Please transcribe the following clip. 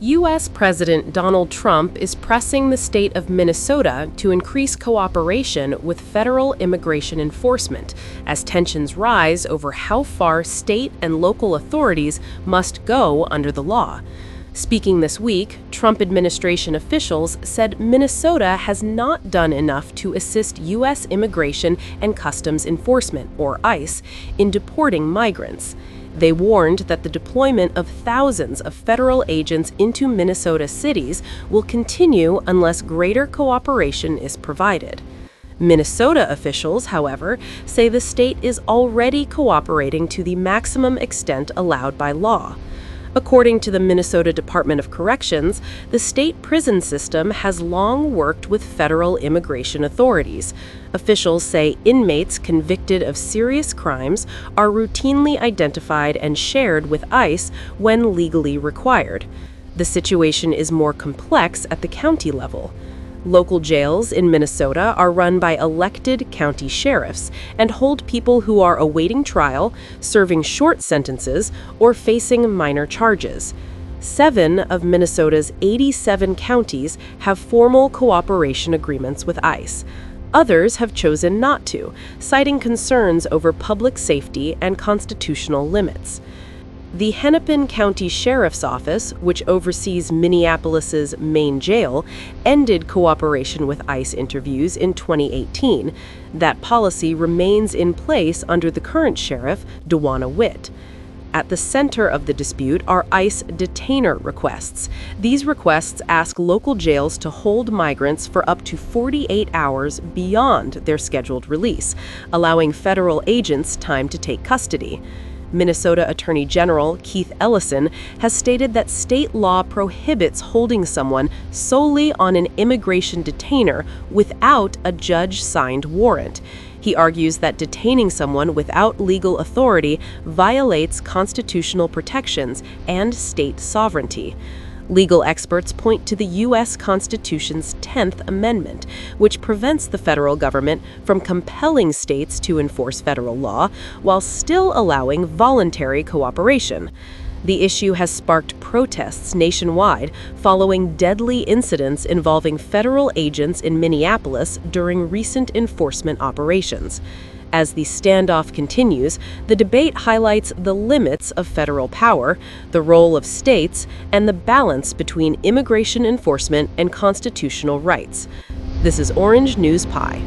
U.S. President Donald Trump is pressing the state of Minnesota to increase cooperation with federal immigration enforcement as tensions rise over how far state and local authorities must go under the law. Speaking this week, Trump administration officials said Minnesota has not done enough to assist U.S. Immigration and Customs Enforcement, or ICE, in deporting migrants. They warned that the deployment of thousands of federal agents into Minnesota cities will continue unless greater cooperation is provided. Minnesota officials, however, say the state is already cooperating to the maximum extent allowed by law. According to the Minnesota Department of Corrections, the state prison system has long worked with federal immigration authorities. Officials say inmates convicted of serious crimes are routinely identified and shared with ICE when legally required. The situation is more complex at the county level. Local jails in Minnesota are run by elected county sheriffs and hold people who are awaiting trial, serving short sentences, or facing minor charges. 7 of Minnesota's 87 counties have formal cooperation agreements with ICE. Others have chosen not to, citing concerns over public safety and constitutional limits. The Hennepin County Sheriff's Office, which oversees Minneapolis's main jail, ended cooperation with ICE interviews in 2018. That policy remains in place under the current sheriff, Dewana Witt. At the center of the dispute are ICE detainer requests. These requests ask local jails to hold migrants for up to 48 hours beyond their scheduled release, allowing federal agents time to take custody. Minnesota Attorney General Keith Ellison has stated that state law prohibits holding someone solely on an immigration detainer without a judge-signed warrant. He argues that detaining someone without legal authority violates constitutional protections and state sovereignty. Legal experts point to the U.S. Constitution's 10th Amendment, which prevents the federal government from compelling states to enforce federal law while still allowing voluntary cooperation. The issue has sparked protests nationwide following deadly incidents involving federal agents in Minneapolis during recent enforcement operations. As the standoff continues, the debate highlights the limits of federal power, the role of states, and the balance between immigration enforcement and constitutional rights. This is Orange News Pie.